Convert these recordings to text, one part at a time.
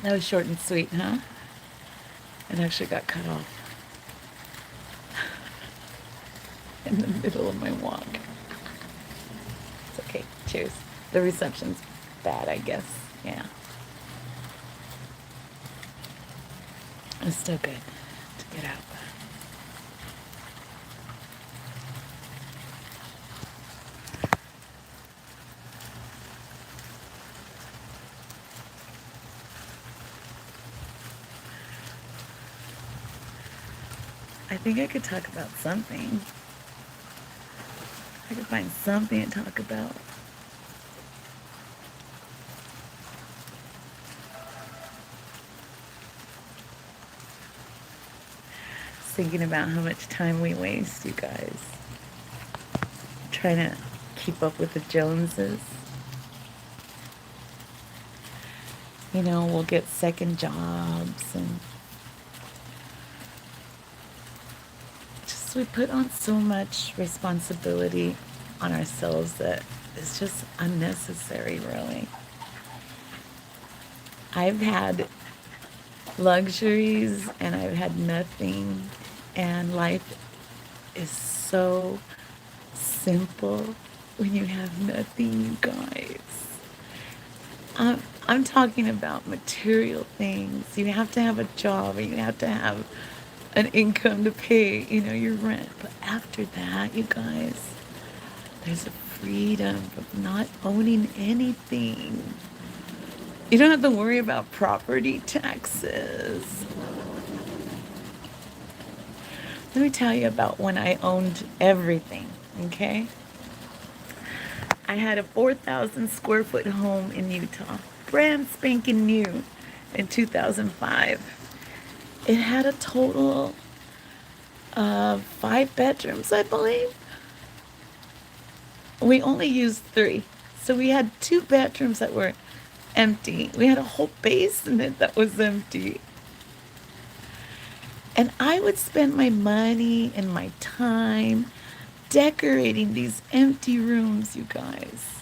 That was short and sweet, huh? It actually got cut off in the middle of my walk. It's okay. Cheers. The reception's bad, I guess. Yeah. It's still good to get out. I think I could talk about something. I could find something to talk about. Thinking about how much time we waste, you guys, trying to keep up with the Joneses. You know, we'll get second jobs and just we put on so much responsibility on ourselves that it's just unnecessary, really. I've had luxuries and I've had nothing, and life is so simple when you have nothing, you guys. I'm talking about material things. You have to have a job, and you have to have an income to pay, your rent. But after that, you guys, there's a freedom of not owning anything. You don't have to worry about property taxes. Let me tell you about when I owned everything, okay? I had a 4,000 square foot home in Utah, brand spanking new in 2005. It had a total of 5 bedrooms, I believe. We only used 3. So we had 2 bedrooms that were empty. We had a whole basement that was empty. And I would spend my money and my time decorating these empty rooms, you guys.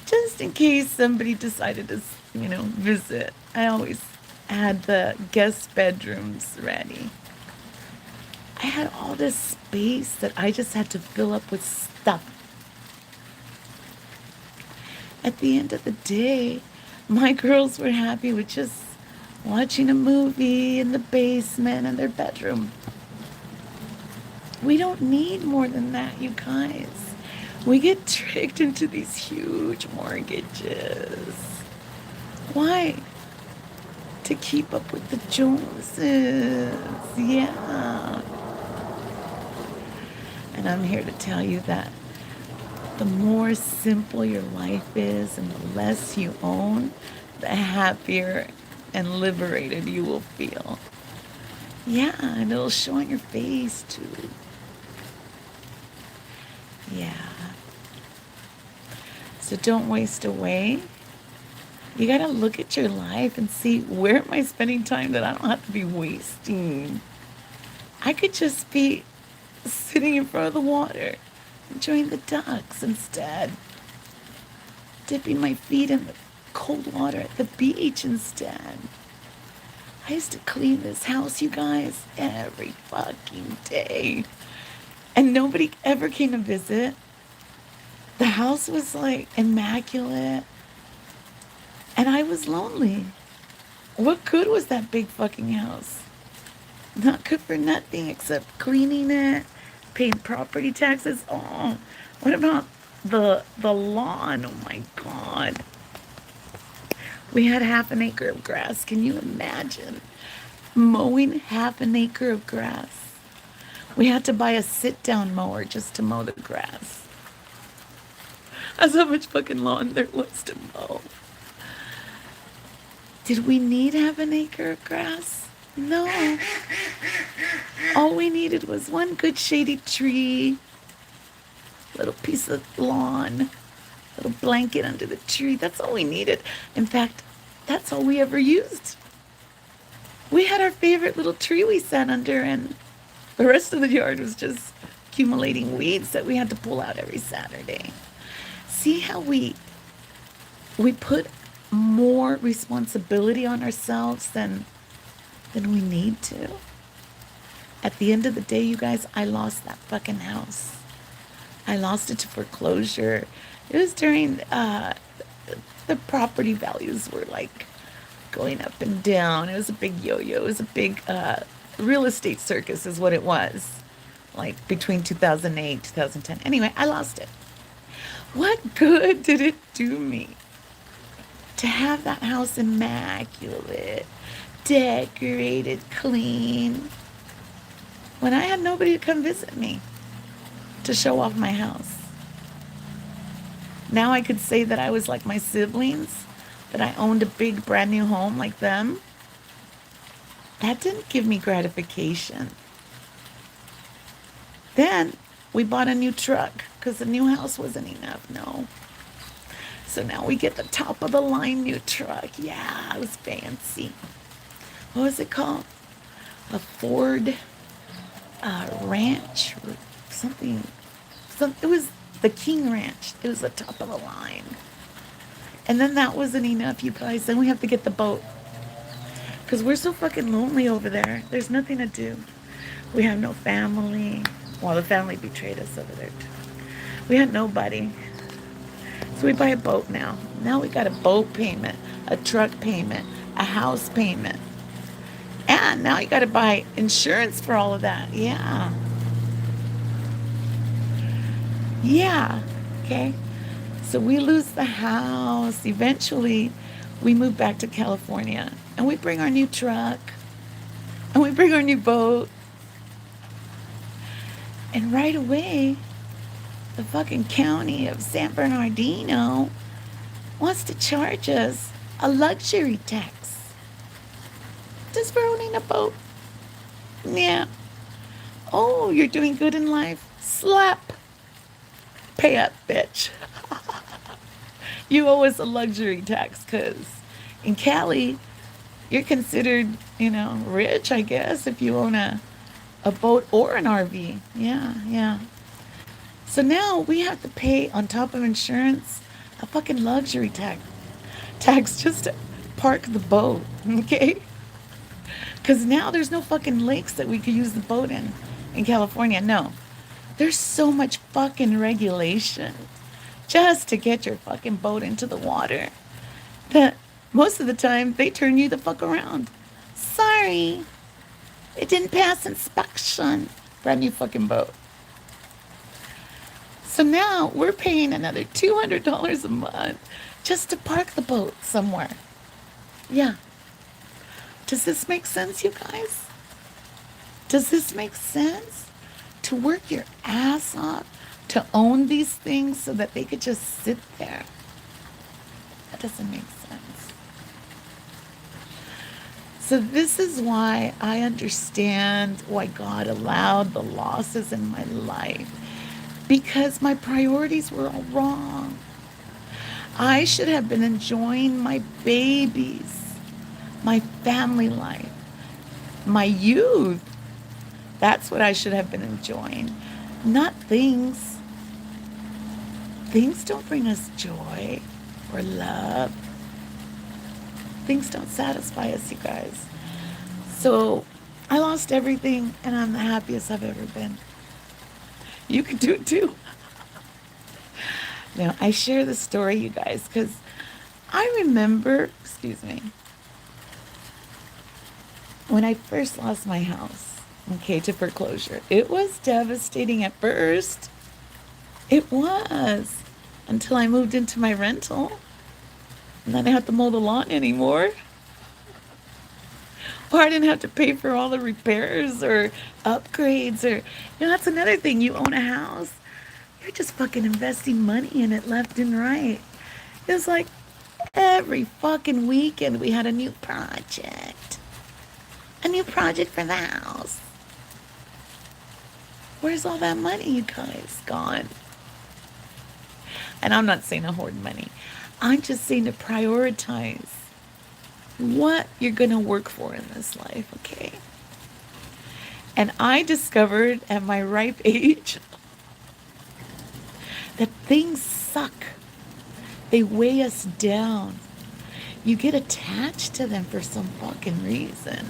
Just in case somebody decided to, visit. I always had the guest bedrooms ready. I had all this space that I just had to fill up with stuff. At the end of the day, my girls were happy with just watching a movie in the basement in their bedroom. We don't need more than that, you guys. We get tricked into these huge mortgages. Why? To keep up with the Joneses. Yeah. And I'm here to tell you that the more simple your life is and the less you own, the happier and liberated you will feel. Yeah, and it'll show on your face too. Yeah. So don't waste away. You gotta look at your life and see, where am I spending time that I don't have to be wasting? I could just be sitting in front of the water, enjoying the ducks instead. Dipping my feet in the cold water at the beach instead. I used to clean this house, you guys, every fucking day. And nobody ever came to visit. The house was like immaculate. And I was lonely. What good was that big fucking house? Not good for nothing except cleaning it, paying property taxes. Oh, what about the lawn? Oh my God. We had half an acre of grass. Can you imagine mowing half an acre of grass? We had to buy a sit-down mower just to mow the grass. That's how much fucking lawn there was to mow. Did we need half an acre of grass? No. All we needed was one good shady tree, little piece of lawn, little blanket under the tree. That's all we needed. In fact, that's all we ever used. We had our favorite little tree we sat under, and the rest of the yard was just accumulating weeds that we had to pull out every Saturday. See how we put more responsibility on ourselves than we need to. At the end of the day, you guys, I lost that fucking house. I lost it to foreclosure. It was during the property values were like going up and down. It was a big yo-yo. It was a big real estate circus is what it was. Like between 2008, 2010. Anyway, I lost it. What good did it do me to have that house immaculate, decorated, clean, when I had nobody to come visit me to show off my house? Now I could say that I was like my siblings, that I owned a big brand new home like them. That didn't give me gratification. Then we bought a new truck because the new house wasn't enough. No. So now we get the top of the line new truck. Yeah, it was fancy. What was it called? A Ford Ranch or something. It was the King Ranch. It was the top of the line. And then that wasn't enough, you guys. Then we have to get the boat. Because we're so fucking lonely over there. There's nothing to do. We have no family. Well, the family betrayed us over there too. We had nobody. So we buy a boat now. Now we got a boat payment, a truck payment, a house payment. And now you got to buy insurance for all of that. Yeah. Yeah. Okay. So we lose the house. Eventually, we move back to California. And we bring our new truck. And we bring our new boat. And right away, the fucking county of San Bernardino wants to charge us a luxury tax just for owning a boat. Yeah. Oh, you're doing good in life? Slap. Pay up, bitch. You owe us a luxury tax because in Cali, you're considered, rich, I guess, if you own a boat or an RV. Yeah, yeah. So now we have to pay on top of insurance a fucking luxury tax just to park the boat, okay? Because now there's no fucking lakes that we could use the boat in California. No, there's so much fucking regulation just to get your fucking boat into the water that most of the time they turn you the fuck around. Sorry, it didn't pass inspection. Brand new fucking boat. So now we're paying another $200 a month just to park the boat somewhere. Yeah. Does this make sense, you guys? Does this make sense? To work your ass off to own these things so that they could just sit there. That doesn't make sense. So this is why I understand why God allowed the losses in my life. Because my priorities were all wrong. I should have been enjoying my babies, my family life, my youth. That's what I should have been enjoying, not things. Things don't bring us joy or love. Things don't satisfy us, you guys. So I lost everything and I'm the happiest I've ever been. You can do it too. Now, I share the story, you guys, because I remember, when I first lost my house, to foreclosure. It was devastating at first. It was. Until I moved into my rental. And then I didn't have to mow the lawn anymore. Or I didn't have to pay for all the repairs or upgrades or, that's another thing. You own a house, you're just fucking investing money in it left and right. It was like every fucking weekend we had a new project. A new project for the house. Where's all that money, you guys? Gone. And I'm not saying to hoard money. I'm just saying to prioritize what you're going to work for in this life, okay? And I discovered at my ripe age that things suck. They weigh us down. You get attached to them for some fucking reason.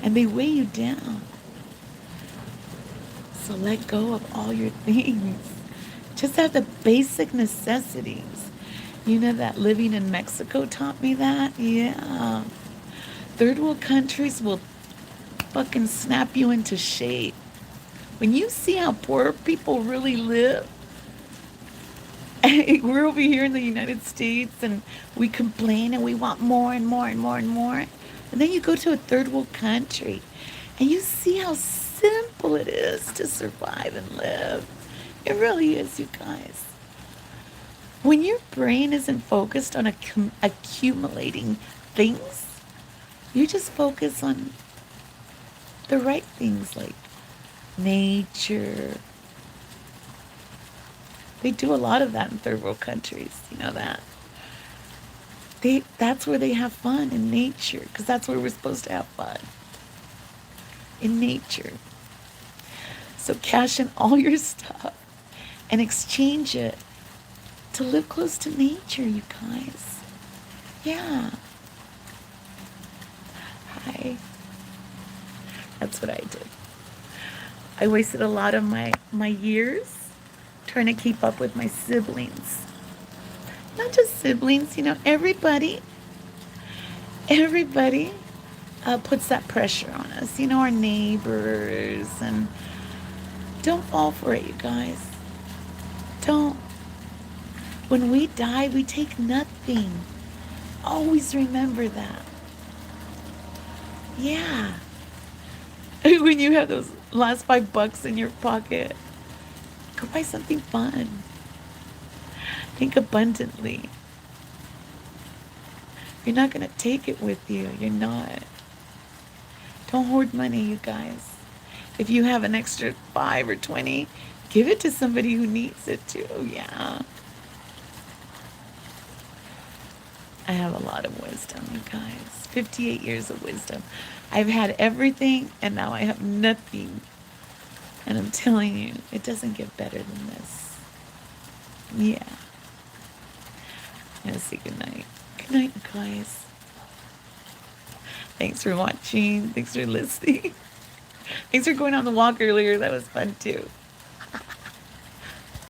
And they weigh you down. So let go of all your things. Just have the basic necessities. You know that living in Mexico taught me that? Yeah. Third world countries will fucking snap you into shape. When you see how poor people really live, we're over here in the United States and we complain and we want more and more and more and more. And then you go to a third world country and you see how simple it is to survive and live. It really is, you guys. When your brain isn't focused on accumulating things, you just focus on the right things like nature. They do a lot of that in third world countries. You know that. That's where they have fun, in nature, because that's where we're supposed to have fun. In nature. So cash in all your stuff and exchange it to live close to nature, you guys. Yeah. Hi. That's what I did. I wasted a lot of my years trying to keep up with my siblings. Not just siblings, you know, everybody puts that pressure on us. You know, our neighbors, and don't fall for it, you guys. Don't. When we die, we take nothing. Always remember that. Yeah. When you have those last $5 in your pocket, go buy something fun. Think abundantly. You're not going to take it with you. You're not. Don't hoard money, you guys. If you have an extra 5 or 20, give it to somebody who needs it too. Yeah. I have a lot of wisdom, you guys. 58 years of wisdom. I've had everything, and now I have nothing. And I'm telling you, it doesn't get better than this. Yeah. I'm gonna say goodnight. Good night, you guys. Thanks for watching. Thanks for listening. Thanks for going on the walk earlier. That was fun too.